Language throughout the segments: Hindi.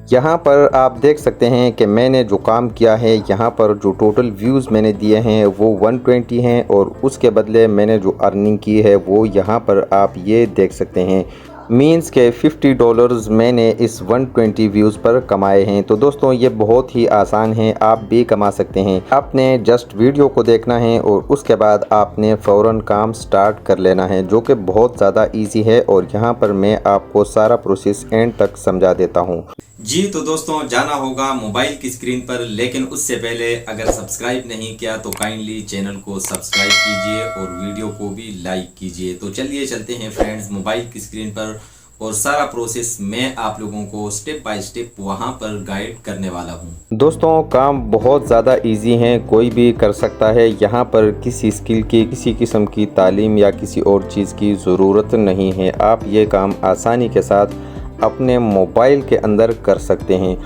यहाँ पर आप देख सकते हैं कि मैंने जो काम किया है, यहाँ पर जो टोटल व्यूज़ मैंने दिए हैं वो 120 हैं और उसके बदले मैंने जो अर्निंग की है वो यहाँ पर आप ये देख सकते हैं। मीन्स के $50 मैंने इस 120 व्यूज़ पर कमाए हैं। तो दोस्तों ये बहुत ही आसान है, आप भी कमा सकते हैं। आपने जस्ट वीडियो को देखना है और उसके बाद आपने फ़ौरन काम स्टार्ट कर लेना है, जो कि बहुत ज़्यादा इजी है और यहाँ पर मैं आपको सारा प्रोसेस एंड तक समझा देता हूँ। जी तो दोस्तों जाना होगा मोबाइल की स्क्रीन पर, लेकिन उससे पहले अगर सब्सक्राइब नहीं किया तो काइंडली चैनल को सब्सक्राइब कीजिए और वीडियो को भी लाइक कीजिए। तो चलिए चलते हैं फ्रेंड्स मोबाइल की स्क्रीन पर और सारा प्रोसेस मैं आप लोगों को स्टेप बाय स्टेप वहां पर गाइड करने वाला हूं। दोस्तों काम बहुत ज़्यादा इजी है, कोई भी कर सकता है। यहाँ पर किसी स्किल की, किसी किस्म की तालीम या किसी और चीज़ की ज़रूरत नहीं है। आप ये काम आसानी के साथ अपने मोबाइल के अंदर कर सकते हैं।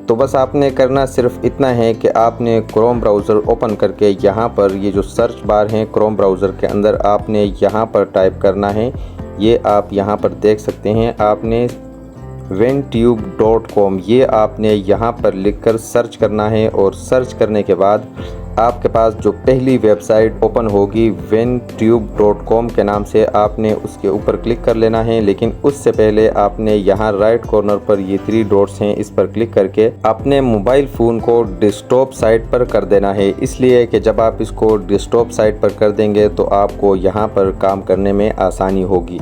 तो बस आपने करना सिर्फ इतना है कि आपने क्रोम ब्राउज़र ओपन करके यहाँ पर ये जो सर्च बार है क्रोम ब्राउज़र के अंदर आपने यहाँ पर टाइप करना है। ये आप यहाँ पर देख सकते हैं, आपने wentube.com ये आपने यहाँ पर लिखकर सर्च करना है और सर्च करने के बाद आपके पास जो पहली वेबसाइट ओपन होगी wentube.com के नाम से, आपने उसके ऊपर क्लिक कर लेना है। लेकिन उससे पहले आपने यहाँ राइट कॉर्नर पर ये 3 डॉट्स हैं, इस पर क्लिक करके अपने मोबाइल फ़ोन को डेस्कटॉप साइट पर कर देना है। इसलिए कि जब आप इसको डेस्कटॉप साइट पर कर देंगे तो आपको यहाँ पर काम करने में आसानी होगी।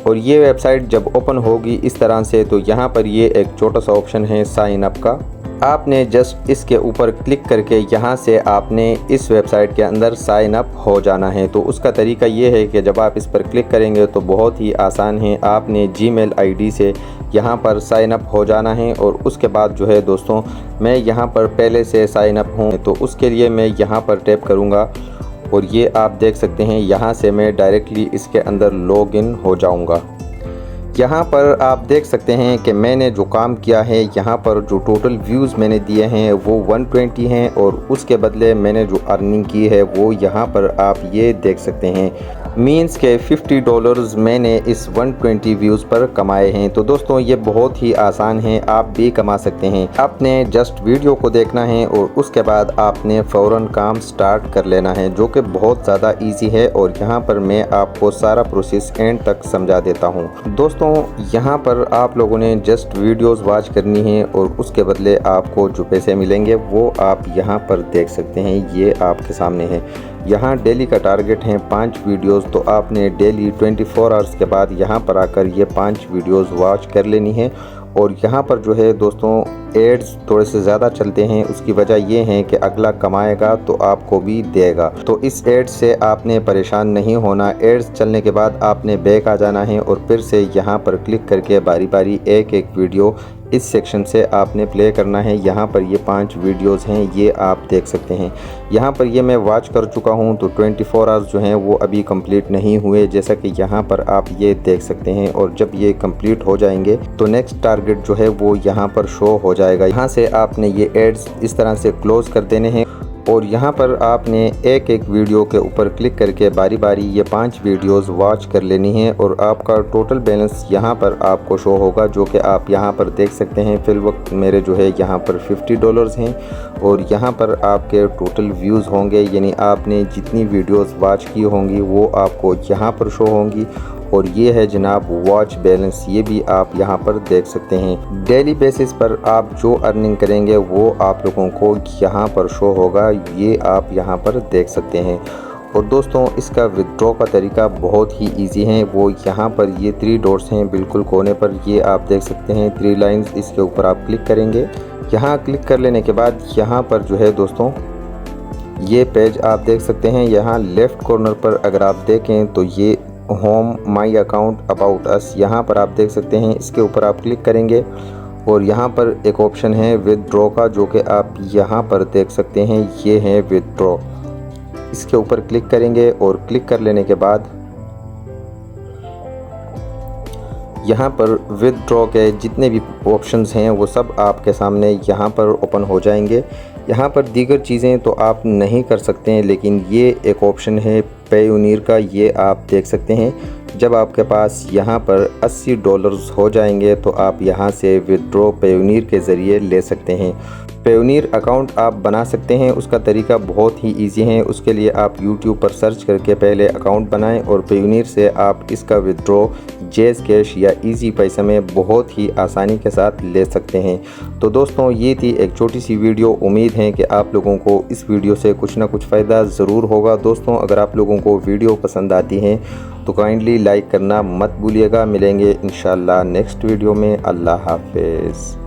और ये वेबसाइट जब ओपन होगी इस तरह से, तो यहाँ पर ये एक छोटा सा ऑप्शन है साइन अप का, आपने जस्ट इसके ऊपर क्लिक करके यहाँ से आपने इस वेबसाइट के अंदर साइन अप हो जाना है। तो उसका तरीका ये है कि जब आप इस पर क्लिक करेंगे तो बहुत ही आसान है, आपने जीमेल आईडी से यहाँ पर साइन अप हो जाना है। और उसके बाद जो है दोस्तों, मैं यहाँ पर पहले से साइन अप हूँ तो उसके लिए मैं यहाँ पर टैप करूँगा और ये आप देख सकते हैं यहाँ से मैं डायरेक्टली इसके अंदर लॉगिन हो जाऊँगा। यहाँ पर आप देख सकते हैं कि मैंने जो काम किया है, यहाँ पर जो टोटल व्यूज़ मैंने दिए हैं वो 120 हैं और उसके बदले मैंने जो अर्निंग की है वो यहाँ पर आप ये देख सकते हैं। मीन्स के $50 मैंने इस 120 व्यूज़ पर कमाए हैं। तो दोस्तों ये बहुत ही आसान है, आप भी कमा सकते हैं। आपने जस्ट वीडियो को देखना है और उसके बाद आपने फ़ौरन काम स्टार्ट कर लेना है, जो कि बहुत ज़्यादा इजी है और यहाँ पर मैं आपको सारा प्रोसेस एंड तक समझा देता हूँ। दोस्तों यहाँ पर आप लोगों ने जस्ट वीडियोस वॉच करनी है और उसके बदले आपको जो पैसे मिलेंगे वो आप यहाँ पर देख सकते हैं, ये आपके सामने है। यहाँ डेली का टारगेट है 5 वीडियोस, तो आपने डेली 24 आवर्स के बाद यहाँ पर आकर ये 5 वीडियोस वॉच कर लेनी है। और यहाँ पर जो है दोस्तों एड्स थोड़े से ज़्यादा चलते हैं, उसकी वजह ये है कि अगला कमाएगा तो आपको भी देगा। तो इस एड्स से आपने परेशान नहीं होना। एड्स चलने के बाद आपने बैक आ जाना है और फिर से यहाँ पर क्लिक करके बारी बारी एक एक वीडियो इस सेक्शन से आपने प्ले करना है। यहाँ पर ये 5 वीडियोस हैं, ये आप देख सकते हैं। यहाँ पर ये मैं वॉच कर चुका हूँ, तो 24 आवर्स जो हैं वो अभी कंप्लीट नहीं हुए, जैसा कि यहाँ पर आप ये देख सकते हैं। और जब ये कंप्लीट हो जाएंगे तो नेक्स्ट टारगेट जो है वो यहाँ पर शो हो जाएगा। यहाँ से आपने ये एड्स इस तरह से क्लोज कर देने हैं और यहाँ पर आपने एक एक वीडियो के ऊपर क्लिक करके बारी बारी ये 5 वीडियोस वॉच कर लेनी है। और आपका टोटल बैलेंस यहाँ पर आपको शो होगा, जो कि आप यहाँ पर देख सकते हैं। फिल वक्त मेरे जो है यहाँ पर $50 हैं और यहाँ पर आपके टोटल व्यूज़ होंगे, यानी आपने जितनी वीडियोस वॉच की होंगी वो आपको यहाँ पर शो होंगी। और ये है जनाब वॉच बैलेंस, ये भी आप यहाँ पर देख सकते हैं। डेली बेसिस पर आप जो अर्निंग करेंगे वो आप लोगों को यहाँ पर शो होगा, ये आप यहाँ पर देख सकते हैं। और दोस्तों इसका विथड्रॉ का तरीका बहुत ही इजी है। वो यहाँ पर ये 3 डॉट्स हैं बिल्कुल कोने पर, ये आप देख सकते हैं 3 लाइंस, इसके ऊपर आप क्लिक करेंगे। यहाँ क्लिक कर लेने के बाद यहाँ पर जो है दोस्तों ये पेज आप देख सकते हैं। यहाँ लेफ़्ट कॉर्नर पर अगर आप देखें तो ये home, my account, about us, यहाँ पर आप देख सकते हैं। इसके ऊपर आप क्लिक करेंगे और यहाँ पर एक ऑप्शन है विथड्रॉ का, जो कि आप यहाँ पर देख सकते हैं, ये है विथड्रॉ। इसके ऊपर क्लिक करेंगे और क्लिक कर लेने के बाद यहाँ पर विथड्रॉ के जितने भी ऑप्शंस हैं वो सब आपके सामने यहाँ पर ओपन हो जाएंगे। यहाँ पर दीगर चीज़ें तो आप नहीं कर सकते हैं, लेकिन ये एक ऑप्शन है पेयोनियर का, ये आप देख सकते हैं। जब आपके पास यहाँ पर $80 हो जाएंगे तो आप यहाँ से विड्रॉ पेयोनीर के ज़रिए ले सकते हैं। पेयोनीर अकाउंट आप बना सकते हैं, उसका तरीका बहुत ही इजी है। उसके लिए आप YouTube पर सर्च करके पहले अकाउंट बनाएं और पेयोनीर से आप इसका विड्रॉ जैज़ कैश या इजी पैसा में बहुत ही आसानी के साथ ले सकते हैं। तो दोस्तों ये थी एक छोटी सी वीडियो। उम्मीद है कि आप लोगों को इस वीडियो से कुछ ना कुछ फ़ायदा ज़रूर होगा। दोस्तों अगर आप लोगों को वीडियो पसंद आती है तो काइंडली लाइक करना मत भूलिएगा। मिलेंगे इंशाल्लाह नेक्स्ट वीडियो में। अल्लाह हाफिज़।